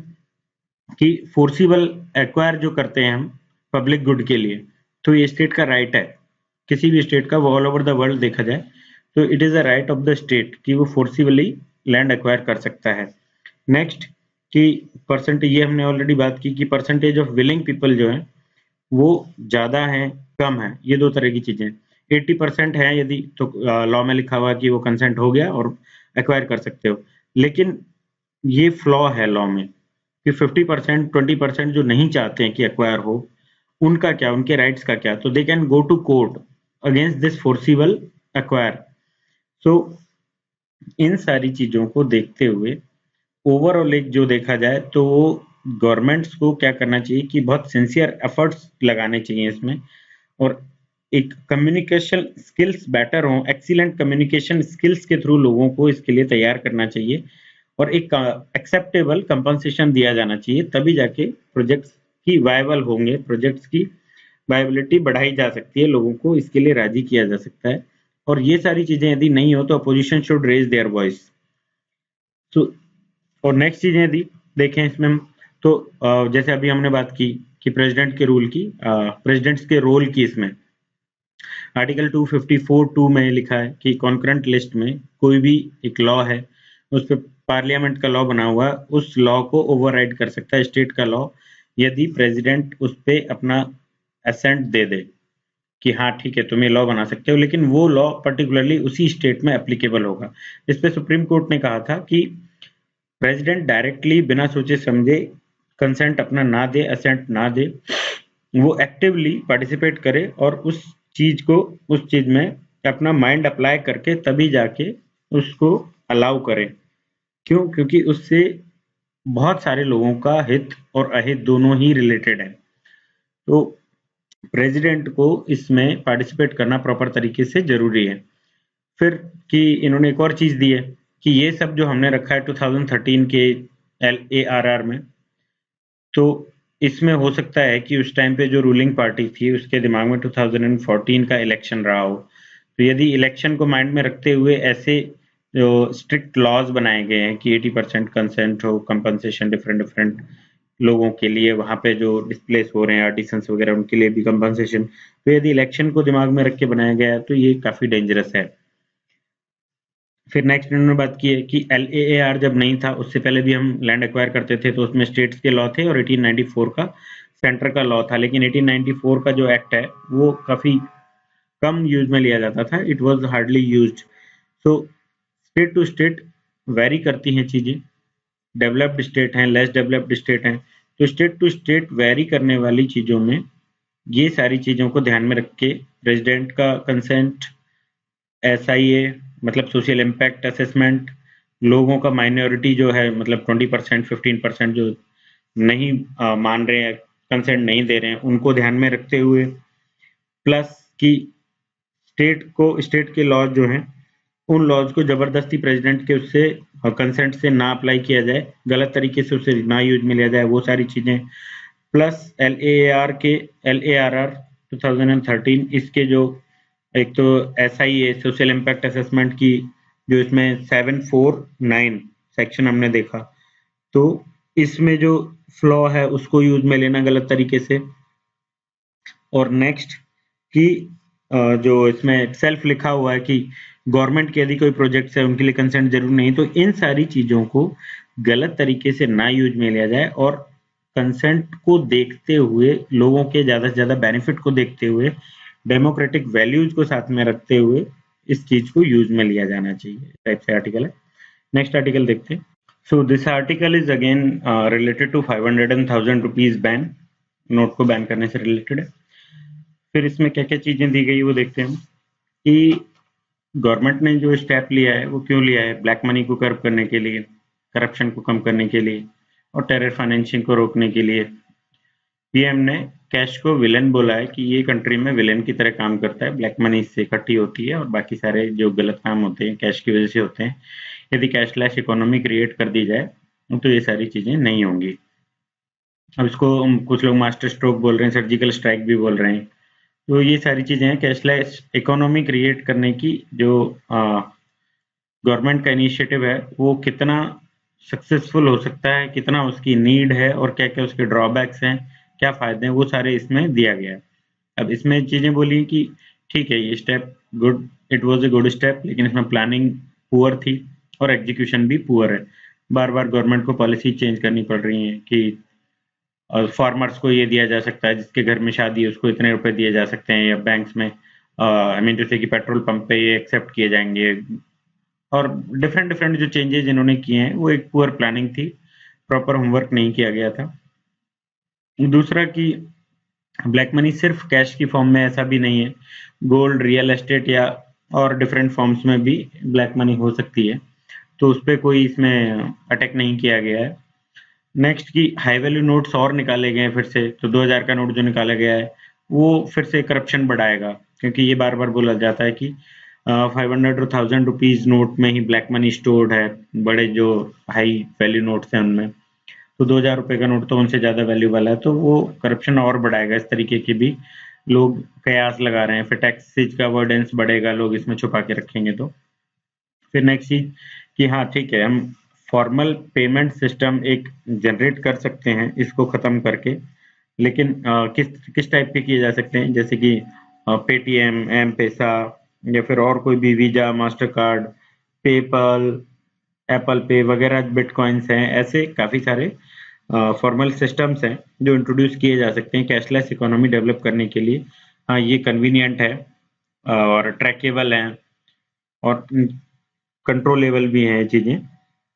कि फोर्सिबल एक्वायर जो करते हैं हम पब्लिक गुड के लिए, तो ये स्टेट का राइट है, किसी भी स्टेट का, वो ऑल ओवर द वर्ल्ड देखा जाए तो it is a right of the state कि वो फोर्सिबली लैंड एक्वायर कर सकता है। नेक्स्ट कि परसेंटेज, ये हमने ऑलरेडी बात की कि परसेंटेज ऑफ विलिंग पीपल जो है वो ज्यादा है कम है, ये दो तरह की चीजें। 80% है यदि तो लॉ में लिखा हुआ कि वो कंसेंट हो गया और एक्वायर कर सकते हो, लेकिन ये फ्लॉ है लॉ में कि 50% 20% जो नहीं चाहते हैं कि एक्वायर हो, उनका क्या, उनके राइट्स का क्या, तो they can go to court against this forcible acquire. So इन सारी चीजों को देखते हुए ओवरऑल एक जो देखा जाए तो गवर्नमेंट्स को क्या करना चाहिए कि बहुत सिंसियर एफर्ट्स लगाने चाहिए इसमें, और एक कम्युनिकेशन स्किल्स बेटर हो, एक्सीलेंट कम्युनिकेशन स्किल्स के थ्रू लोगों को इसके लिए तैयार करना चाहिए, और एक एक्सेप्टेबल कंपनसेशन दिया जाना चाहिए, तभी जाके प्रोजेक्ट्स की वायबल होंगे, प्रोजेक्ट्स की वायबिलिटी बढ़ाई जा सकती है, लोगों को इसके लिए राजी किया जा सकता है। और ये सारी चीजें यदि नहीं हो तो opposition should raise their voice. तो और नेक्स्ट चीजें यदि देखें इसमें हम, तो जैसे अभी हमने बात की कि प्रेसिडेंट के रूल की, प्रेसिडेंट्स के रोल की, इसमें आर्टिकल 254(2) में लिखा है कि कॉन्करेंट लिस्ट में कोई भी एक लॉ है, उस पर पार्लियामेंट का लॉ बना हुआ है, उस लॉ को ओवरराइड कर सकता है स्टेट का लॉ, यदि प्रेसिडेंट उस पर अपना असेंट दे दे कि हाँ ठीक है तुम ये लॉ बना सकते हो, लेकिन वो लॉ पर्टिकुलरली उसी स्टेट में एप्लीकेबल होगा। इस पे सुप्रीम कोर्ट ने कहा था कि प्रेसिडेंट डायरेक्टली बिना सोचे समझे कंसेंट अपना ना दे, असेंट ना दे, वो एक्टिवली पार्टिसिपेट करे और उस चीज में अपना माइंड अप्लाई करके तभी जाके उसको अलाउ करे। क्यों? क्योंकि उससे बहुत सारे लोगों का हित और अहित दोनों ही रिलेटेड है। तो प्रेसिडेंट को इसमें पार्टिसिपेट करना प्रॉपर तरीके से जरूरी है। फिर कि इन्होंने एक और चीज दी है कि ये सब जो हमने रखा है 2013 के LARR में, तो इसमें हो सकता है कि उस टाइम पे जो रूलिंग पार्टी थी उसके दिमाग में 2014 का इलेक्शन रहा हो, तो यदि इलेक्शन को माइंड में रखते हुए ऐसे जो स्ट्रिक्ट लॉज बनाए गए हैं कि 80% कंसेंट हो, कंपनसेशन डिफरेंट डिफरेंट लोगों के लिए, वहां पे जो डिस्प्लेस हो रहे हैं आर्टिसंस वगैरह उनके लिए भी कंपनसेशन, तो यदि इलेक्शन को दिमाग में रख के बनाया गया है तो ये काफी डेंजरस है। फिर नेक्स्ट इन्होंने बात की है कि LAAR जब नहीं था उससे पहले भी हम लैंड एक्वायर करते थे तो उसमें स्टेट्स के लॉ थे और 1894 का सेंटर का लॉ था, लेकिन 1894 का जो एक्ट है वो काफी कम यूज में लिया जाता था, it was hardly used. So state to state vary करती हैं चीजें, डेवलप्ड स्टेट हैं, लेस डेवलप्ड स्टेट हैं, तो स्टेट टू स्टेट वेरी करने वाली चीजों में ये सारी चीजों को ध्यान में रख के प्रेसिडेंट का कंसेंट, SIA मतलब सोशल इम्पैक्ट असेसमेंट, लोगों का माइनॉरिटी जो है मतलब 20% 15% जो नहीं मान रहे हैं, कंसेंट नहीं दे रहे हैं, उनको ध्यान में रखते हुए, प्लस कि स्टेट के लॉज जो हैं उन लॉज को जबरदस्ती प्रेसिडेंट के उससे कंसेंट से ना अप्लाई किया जाए, गलत तरीके से उसे ना यूज में लिया जाए, वो सारी चीजें, प्लस LARR 2013 इसके जो एक तो SIA सोशल इम्पैक्ट असेसमेंट की जो इसमें 749 सेक्शन हमने देखा, तो इसमें जो फ्लॉ है उसको यूज में लेना गलत तरीके से। और नेक्स्ट कि जो इसमें सेल्फ लिखा हुआ है कि गवर्नमेंट के यदि कोई प्रोजेक्ट्स है उनके लिए कंसेंट जरूर नहीं, तो इन सारी चीजों को गलत तरीके से ना यूज में लिया जाए और कंसेंट को देखते हुए, लोगों के ज्यादा से ज्यादा बेनिफिट को देखते हुए, डेमोक्रेटिक वैल्यूज को साथ में रखते हुए इस चीज को यूज में लिया जाना चाहिए, टाइप से आर्टिकल है। नेक्स्ट आर्टिकल देखते हैं। So this article is again related to 500 and 1000 rupees ban, note को बैन करने से रिलेटेड है। फिर इसमें क्या क्या चीजें दी गई वो देखते हैं कि गवर्नमेंट ने जो स्टेप लिया है वो क्यों लिया है, ब्लैक मनी को कर्व करने के लिए, करप्शन को कम करने के लिए और टेरर फाइनेंसिंग को रोकने के लिए। पीएम ने कैश को विलेन बोला है कि ये कंट्री में विलेन की तरह काम करता है, ब्लैक मनी इससे इकट्ठी होती है और बाकी सारे जो गलत काम होते हैं कैश की वजह से होते हैं। यदि कैशलेस इकोनॉमी क्रिएट कर दी जाए तो ये सारी चीजें नहीं होंगी। अब इसको कुछ लोग मास्टर स्ट्रोक बोल रहे हैं, सर्जिकल स्ट्राइक भी बोल रहे हैं, तो ये सारी चीजें हैं कैशलेस इकोनॉमी क्रिएट करने की। जो गवर्नमेंट का इनिशिएटिव है वो कितना सक्सेसफुल हो सकता है, कितना उसकी नीड है और क्या क्या उसके ड्रॉबैक्स हैं, क्या फायदे हैं, वो सारे इसमें दिया गया है। अब इसमें चीजें बोली कि ठीक है ये step good, it was a good step, लेकिन इसमें प्लानिंग पुअर थी और एग्जीक्यूशन भी पुअर है। बार बार गवर्नमेंट को पॉलिसी चेंज करनी पड़ रही है कि और फार्मर्स को ये दिया जा सकता है, जिसके घर में शादी है उसको इतने रुपए दिए जा सकते हैं, या बैंक्स में आई मीन टू से कि पेट्रोल पंप पे ये एक्सेप्ट किए जाएंगे और डिफरेंट डिफरेंट जो चेंजेस इन्होंने किए हैं वो एक पुअर प्लानिंग थी, प्रॉपर होमवर्क नहीं किया गया था। दूसरा कि ब्लैक मनी सिर्फ कैश की फॉर्म में ऐसा भी नहीं है, गोल्ड, रियल एस्टेट या और डिफरेंट फॉर्म्स में भी ब्लैक मनी हो सकती है, तो उस पर कोई इसमें अटैक नहीं किया गया है। नेक्स्ट की हाई वैल्यू नोट्स और निकाले गए हैं फिर से, तो 2000 का नोट जो निकाला गया है वो फिर से करप्शन बढ़ाएगा, क्योंकि ये बार बार बोला जाता है कि 500 टू 1000 रुपीज नोट में ही ब्लैक मनी स्टोर्ड है, बड़े जो हाई वैल्यू नोट्स हैं उनमें, तो 2000 रुपए का नोट तो उनसे ज्यादा वैल्यू वाला है, तो वो करप्शन और बढ़ाएगा। इस तरीके के भी लोग कयास लगा रहे हैं, फिर टैक्सेज का अवॉइडेंस बढ़ेगा, लोग इसमें छुपा के रखेंगे। तो फिर नेक्स्ट चीज कि हाँ ठीक है, हम फॉर्मल पेमेंट सिस्टम एक जनरेट कर सकते हैं इसको खत्म करके, लेकिन किस किस टाइप के किए जा सकते हैं, जैसे कि पेटीएम, एम पैसा या फिर और कोई भी visa, master card, PayPal, Apple पे वगैरह बिटकॉइंस हैं, ऐसे काफी सारे फॉर्मल सिस्टम्स हैं जो इंट्रोड्यूस किए जा सकते हैं कैशलेस इकोनॉमी डेवलप करने के लिए। हाँ, ये कन्वीनियंट है और ट्रैकेबल है और कंट्रोलेबल भी हैं ये चीजें।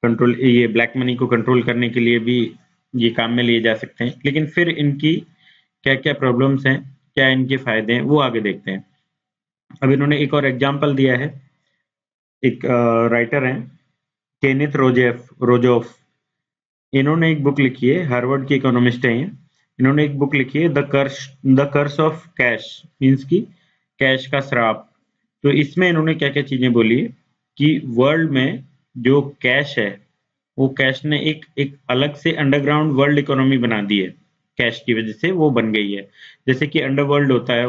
कंट्रोल, ये ब्लैक मनी को कंट्रोल करने के लिए भी ये काम में लिए जा सकते हैं, लेकिन फिर इनकी क्या क्या प्रॉब्लम्स हैं, क्या इनके फायदे हैं, वो आगे देखते हैं। अब इन्होंने एक और एग्जाम्पल दिया है, एक राइटर हैं केनिथ रोजोफ, इन्होंने एक बुक लिखी है, हार्वर्ड के इकोनॉमिस्ट हैं ये। इन्होंने एक बुक लिखी है the curse of cash, means की कैश का श्राप। तो इसमें इन्होंने क्या क्या चीजें बोली है कि वर्ल्ड में जो कैश है, वो कैश ने एक एक अलग से अंडरग्राउंड वर्ल्ड इकोनॉमी बना दी है, कैश की वजह से वो बन गई है। जैसे कि अंडरवर्ल्ड होता है,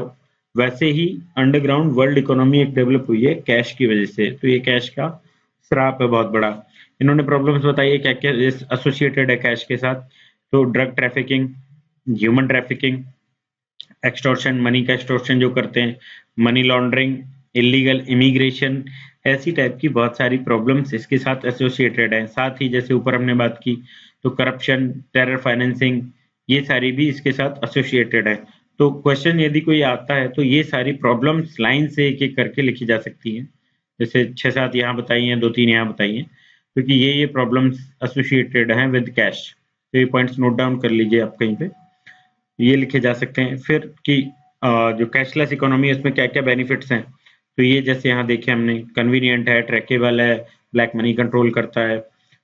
वैसे ही अंडरग्राउंड वर्ल्ड इकोनॉमी एक डेवलप हुई है कैश की वजह से। तो ये कैश का श्राप है बहुत बड़ा। इन्होंने प्रॉब्लम्स बताई है क्या क्या एसोसिएटेड है कैश के साथ, तो drug trafficking, human trafficking, extortion, money का एक्सटॉर्शन जो करते हैं, मनी लॉन्ड्रिंग, इलीगल इमिग्रेशन, ऐसी टाइप की बहुत सारी प्रॉब्लम्स इसके साथ एसोसिएटेड है। साथ ही जैसे ऊपर हमने बात की तो करप्शन, टेरर फाइनेंसिंग, ये सारी भी इसके साथ एसोसिएटेड है। तो क्वेश्चन यदि कोई आता है तो ये सारी प्रॉब्लम्स लाइन से एक एक करके लिखी जा सकती हैं, जैसे 6-7 यहाँ बताई हैं, 2-3 यहाँ बताई हैं, क्योंकि ये प्रॉब्लम्स एसोसिएटेड हैं विद कैश। तो ये पॉइंट्स नोट डाउन कर लीजिए आप कहीं पे, ये लिखे जा सकते हैं। फिर कि जो कैशलेस इकोनॉमी है उसमें क्या क्या बेनिफिट्स हैं, तो ये जैसे यहाँ देखे हमने, कन्वीनियंट है, ट्रैकेबल है, ब्लैक मनी कंट्रोल करता है,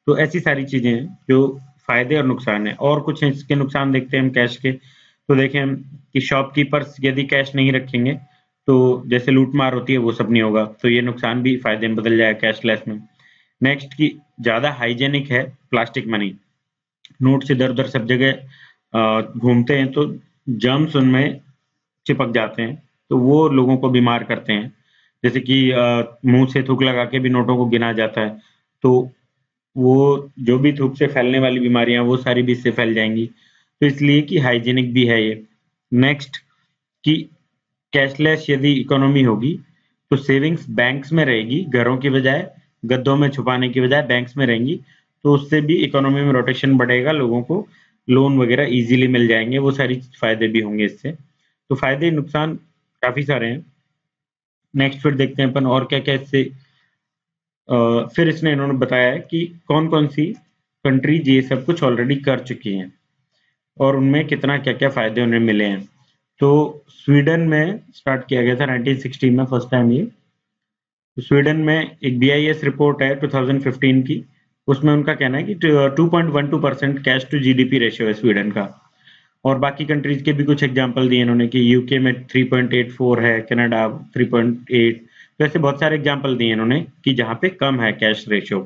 तो ऐसी सारी चीजें हैं जो फायदे और नुकसान है। और कुछ इसके नुकसान देखते हैं हम कैश के, तो देखें हम कि शॉपकीपर्स यदि कैश नहीं रखेंगे तो जैसे लूट मार होती है वो सब नहीं होगा, तो ये नुकसान भी फायदे में बदल जाएगा कैशलेस में। नेक्स्ट की ज्यादा हाइजेनिक है प्लास्टिक मनी, नोट से इधर उधर सब जगह घूमते हैं तो जर्म्स उनमें चिपक जाते हैं, तो वो लोगों को बीमार करते हैं। जैसे कि मुंह से थूक लगा के भी नोटों को गिना जाता है, तो वो जो भी थूक से फैलने वाली बीमारियां वो सारी भी इससे फैल जाएंगी, तो इसलिए कि हाइजीनिक भी है ये। नेक्स्ट कि कैशलेस यदि इकोनॉमी होगी तो सेविंग्स बैंक्स में रहेगी, घरों की बजाय, गद्दों में छुपाने की बजाय बैंक्स में रहेंगी, तो उससे भी इकोनॉमी में रोटेशन बढ़ेगा, लोगों को लोन वगैरह इजीली मिल जाएंगे, वो सारी फायदे भी होंगे इससे। तो फायदे नुकसान काफी सारे हैं। नेक्स्ट फिर देखते हैं अपन और क्या क्या इससे फिर इसने इन्होंने बताया है कि कौन कौन सी कंट्रीज ये सब कुछ ऑलरेडी कर चुकी हैं और उनमें कितना क्या क्या फायदे उन्हें मिले हैं। तो स्वीडन में स्टार्ट किया गया था 1960 में फर्स्ट टाइम ये। तो स्वीडन में एक BIS रिपोर्ट है 2015 की, उसमें उनका कहना है कि 2.12% कैश टू GDP रेशियो है स्वीडन का। और बाकी कंट्रीज के भी कुछ एग्जांपल दिए इन्होंने कि यूके में 3.84 है, कनाडा 3.8, तो ऐसे बहुत सारे एग्जांपल दिए इन्होंने कि जहां पे कम है cash ratio,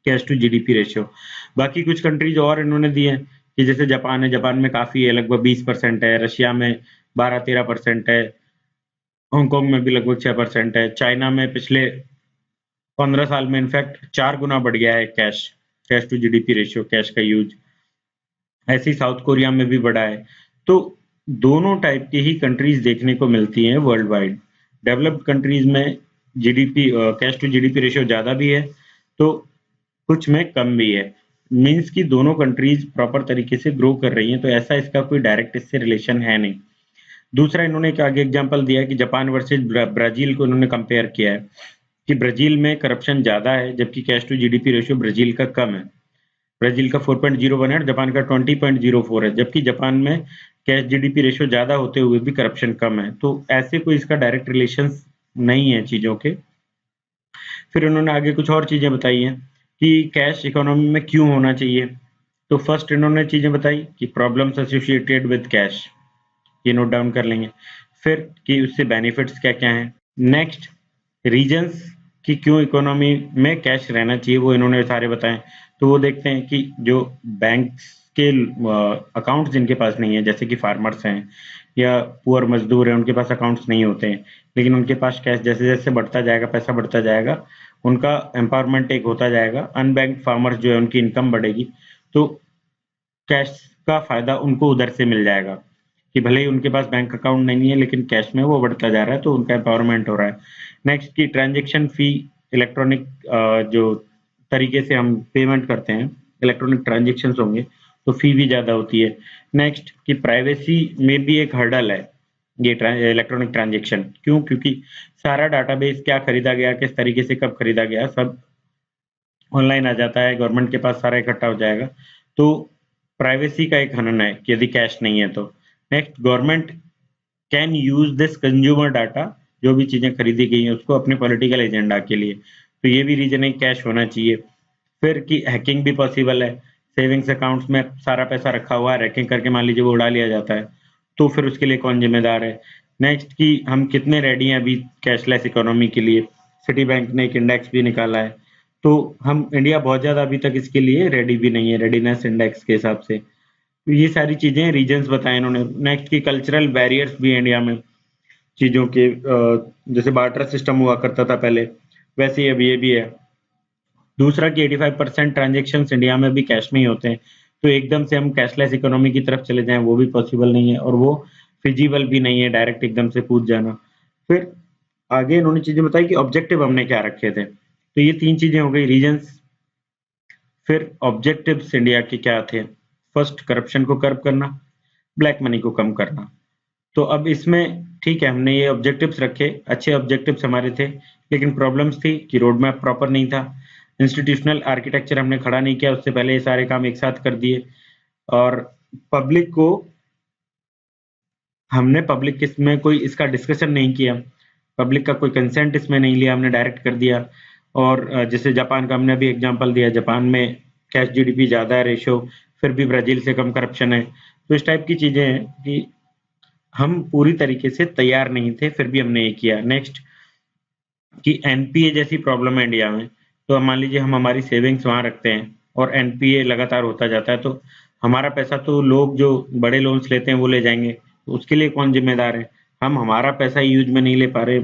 cash to GDP ratio. बाकी कुछ कंट्रीज और इन्होंने दिए हैं कि जैसे जापान है, जापान में काफी है, लगभग 20% है, रशिया में 12-13% है, हांगकांग में भी लगभग 6% है, चाइना में पिछले 15 साल में इनफैक्ट 4 गुना बढ़ गया है cash, cash to GDP ratio, cash का यूज। ऐसे ही साउथ कोरिया में भी बढ़ा है। तो दोनों टाइप की ही कंट्रीज देखने को मिलती हैं वर्ल्ड वाइड। डेवलप्ड कंट्रीज में GDP, cash to GDP ratio ज्यादा भी है, तो कुछ में कम भी है, मींस कि दोनों कंट्रीज प्रॉपर तरीके से ग्रो कर रही हैं, तो ऐसा इसका कोई डायरेक्ट इससे रिलेशन है नहीं। दूसरा इन्होंने एक आगे एग्जांपल दिया कि जापान वर्सेस ब्राजील को इन्होंने कंपेयर किया है कि ब्राजील में करप्शन ज़्यादा है जबकि cash to GDP ratio Brazil का कम है। ब्राजील का 4.01 है और जापान का 20.04 है, जबकि जापान में कैश जीडीपी रेशियो ज़्यादा होते हुए भी करप्शन कम है। तो ऐसे कोई इसका डायरेक्ट रिलेशंस नहीं है चीज़ों के। फिर उन्होंने आगे कुछ और चीज़ें बताई हैं कि कैश इकोनॉमी में क्यों होना चाहिए। तो फर्स्ट इन्होंने चीज़ें बताई कि प्रॉब्लम्स एसोसिएटेड विद कैश, ये नोट डाउन कर लेंगे। फिर कि उससे बेनिफिट्स क्या-क्या हैं। नेक्स्ट रीजंस कि क्यों इकोनॉमी में कैश रहना चाहिए, वो इन्होंने सारे बताए। तो वो देखते हैं कि जो बैंक्स के अकाउंट्स जिनके पास नहीं है, जैसे कि फार्मर्स हैं या पुअर मजदूर हैं, उनके पास अकाउंट्स नहीं होते हैं, लेकिन उनके पास कैश जैसे-जैसे बढ़ता जाएगा, पैसा बढ़ता जाएगा, उनका एम्पावरमेंट एक होता जाएगा। अनबैंक्ड फार्मर्स जो है उनकी इनकम बढ़ेगी, तो कैश का फायदा उनको उधर से मिल जाएगा कि भले ही उनके पास बैंक अकाउंट नहीं है लेकिन कैश में वो बढ़ता जा रहा है, तो उनका एम्पावरमेंट हो रहा है। नेक्स्ट की ट्रांजेक्शन फी, इलेक्ट्रॉनिक जो तरीके से हम पेमेंट करते हैं, इलेक्ट्रॉनिक ट्रांजेक्शन होंगे तो फी भी ज़्यादा होती है। नेक्स्ट कि प्राइवेसी में भी एक हर्डल है ये इलेक्ट्रॉनिक ट्रांजेक्शन। क्यों? क्योंकि सारा डाटाबेस क्या खरीदा गया, किस तरीके से कब खरीदा गया, सब ऑनलाइन आ जाता है, गवर्नमेंट के पास सारा इकट्ठा हो जाएगा। तो प्राइवेसी का एक हनन है कि यदि कैश नहीं है तो। Next government can use this consumer data, जो भी चीजें खरीदी गई हैं उसको अपने पॉलिटिकल एजेंडा के लिए, तो ये भी रीजन है कैश होना चाहिए। फिर कि हैकिंग भी पॉसिबल है, सेविंग्स अकाउंट्स में सारा पैसा रखा हुआ है, हैकिंग करके मान लीजिए वो उड़ा लिया जाता है, तो फिर उसके लिए कौन जिम्मेदार है। नेक्स्ट कि हम कितने रेडी हैं अभी कैशलेस इकोनॉमी के लिए, सिटी बैंक ने एक इंडेक्स भी निकाला है, तो हम इंडिया बहुत ज़्यादा अभी तक इसके लिए रेडी भी नहीं है, रेडीनेस इंडेक्स के हिसाब से। तो ये सारी चीज़ें रीजंस बताए इन्होंने। नेक्स्ट की कल्चरल बैरियर्स भी है इंडिया में चीज़ों के, जैसे बार्टर सिस्टम हुआ करता था पहले, वैसे ही अब ये भी है। दूसरा कि 85% ट्रांजेक्शन इंडिया में भी कैश में ही होते हैं, तो एकदम से हम कैशलेस इकोनॉमी की तरफ चले जाएं वो भी पॉसिबल नहीं है और वो फिजिबल भी नहीं है डायरेक्ट एकदम से कूद जाना। फिर आगे इन्होंने चीज़ें बताई कि ऑब्जेक्टिव हमने क्या रखे थे, तो ये 3 चीज़ें हो गई रीजंस। फिर ऑब्जेक्टिव्स इंडिया के क्या थे, फर्स्ट करप्शन को कर्ब करना, ब्लैक मनी को कम करना। तो अब इसमें ठीक है, हमने ये ऑब्जेक्टिव्स रखे, अच्छे ऑब्जेक्टिव्स हमारे थे, लेकिन प्रॉब्लम्स थी कि रोड मैप प्रॉपर नहीं था, इंस्टीट्यूशनल आर्किटेक्चर हमने खड़ा नहीं किया, उससे पहले ये सारे काम एक साथ कर दिए, और पब्लिक को हमने पब्लिक इसमें कोई इसका डिस्कशन नहीं किया, पब्लिक का कोई कंसेंट इसमें नहीं लिया, हमने डायरेक्ट कर दिया। और जैसे जापान का हमने अभी एग्जांपल दिया, जापान में कैश जीडीपी ज़्यादा है रेशियो, फिर भी ब्राज़ील से कम करप्शन है। तो इस टाइप की चीज़ें हैं कि हम पूरी तरीके से तैयार नहीं थे, फिर भी हमने ये किया। नेक्स्ट कि एनपीए जैसी प्रॉब्लम है इंडिया में, तो मान लीजिए हम हमारी सेविंग्स वहाँ रखते हैं और एनपीए लगातार होता जाता है, तो हमारा पैसा तो लोग जो बड़े लोन्स लेते हैं वो ले जाएंगे, तो उसके लिए कौन जिम्मेदार है? हम हमारा पैसा यूज में नहीं ले पा रहे,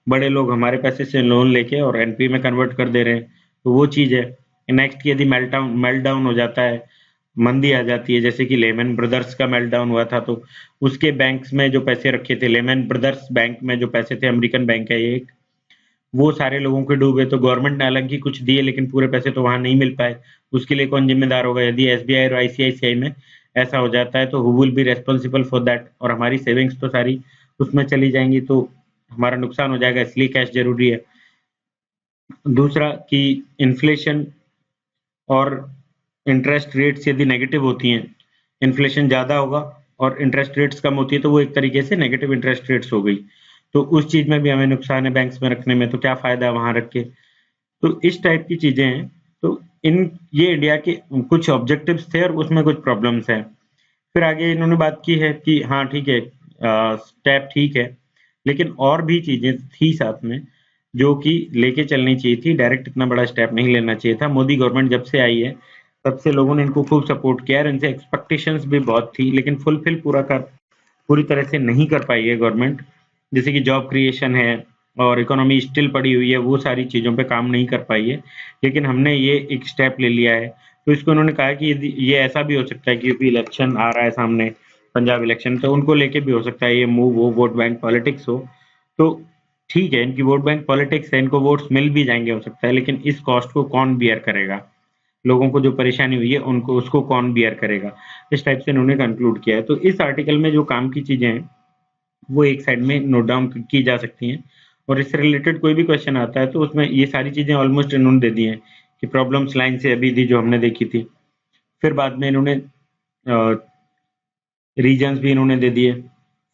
बड़े लोग हमारे पैसे से लोन लेके और एनपीए में कन्वर्ट कर दे रहे हैं, तो वो चीज़ है। नेक्स्ट यदि मेल्टडाउन हो जाता है, मंदी आ जाती है, जैसे कि लेमन ब्रदर्स का मेल्टडाउन हुआ था, तो उसके बैंक्स में जो पैसे रखे थे, लेमन ब्रदर्स बैंक में जो पैसे थे, अमेरिकन बैंक है ये एक, वो सारे लोगों के डूबे, तो गवर्नमेंट ने अलग ही कुछ दिए लेकिन पूरे पैसे तो वहां नहीं मिल पाए, उसके लिए कौन जिम्मेदार होगा? यदि एसबीआई और आईसीआईसीआई में ऐसा हो जाता है तो who will be responsible for that, और हमारी सेविंग्स तो सारी उसमें चली जाएंगी, तो हमारा नुकसान हो जाएगा, इसलिए कैश जरूरी है। दूसरा कि इन्फ्लेशन और इंटरेस्ट रेट्स यदि नेगेटिव होती हैं, इन्फ्लेशन ज़्यादा होगा और इंटरेस्ट रेट्स कम होती है, तो वो एक तरीके से नेगेटिव इंटरेस्ट रेट्स हो गई, तो उस चीज़ में भी हमें नुकसान है बैंक्स में रखने में, तो क्या फ़ायदा है वहाँ रख के। तो इस टाइप की चीज़ें हैं। तो इन ये इंडिया के कुछ ऑब्जेक्टिव्स थे और उसमें कुछ प्रॉब्लम्स हैं। फिर आगे इन्होंने बात की है कि हाँ ठीक है, स्टेप ठीक है, लेकिन और भी चीज़ें थी साथ में जो कि लेके चलनी चाहिए थी, डायरेक्ट इतना बड़ा स्टेप नहीं लेना चाहिए था। मोदी गवर्नमेंट जब से आई है तब से लोगों ने इनको खूब सपोर्ट किया और इनसे एक्सपेक्टेशंस भी बहुत थी, लेकिन फुलफिल पूरी तरह से नहीं कर पाई है गवर्नमेंट। जैसे कि जॉब क्रिएशन है और इकोनॉमी स्टिल पड़ी हुई है, वो सारी चीज़ों पे काम नहीं कर पाई है, लेकिन हमने ये एक स्टेप ले लिया है। तो इसको उन्होंने कहा कि ये ऐसा भी हो सकता है कि यूपी इलेक्शन आ रहा है सामने, पंजाब इलेक्शन, तो उनको लेके भी हो सकता है ये मूव हो, वोट बैंक पॉलिटिक्स हो, तो ठीक है, इनकी वोट बैंक पॉलिटिक्स है, इनको वोट्स मिल भी जाएंगे हो सकता है, लेकिन इस कॉस्ट को कौन बियर करेगा? लोगों को जो परेशानी हुई है उनको उसको कौन बियर करेगा? इस टाइप से इन्होंने कंक्लूड किया है। तो इस आर्टिकल में जो काम की चीजें हैं वो एक साइड में नोट डाउन की जा सकती हैं और इससे रिलेटेड कोई भी क्वेश्चन आता है तो उसमें ये सारी चीज़ें ऑलमोस्ट इन्होंने दे दी हैं कि प्रॉब्लम्स लाइन से अभी थी जो हमने देखी थी। फिर बाद में इन्होंने रीजन्स भी इन्होंने दे दिए,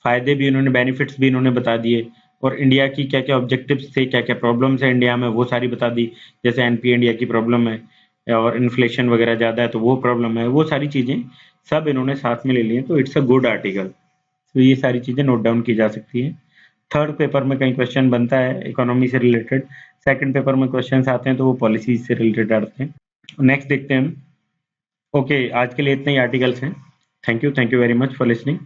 फ़ायदे भी इन्होंने, बेनिफिट्स भी इन्होंने बता दिए, और इंडिया की क्या-क्या ऑब्जेक्टिव्स थे, क्या-क्या प्रॉब्लम्स है इंडिया में, वो सारी बता दी। जैसे एनपी इंडिया की प्रॉब्लम है और इन्फ्लेशन वगैरह ज़्यादा है तो वो प्रॉब्लम है, वो सारी चीज़ें सब इन्होंने साथ में ले ली हैं, तो इट्स अ गुड आर्टिकल। तो ये सारी चीज़ें नोट डाउन की जा सकती हैं। थर्ड पेपर में कहीं क्वेश्चन बनता है इकोनॉमी से रिलेटेड, सेकंड पेपर में क्वेश्चंस आते हैं तो वो पॉलिसीज से रिलेटेड आते हैं। नेक्स्ट देखते हैं हम। ओके, आज के लिए इतने ही आर्टिकल्स हैं। Thank you very much for listening.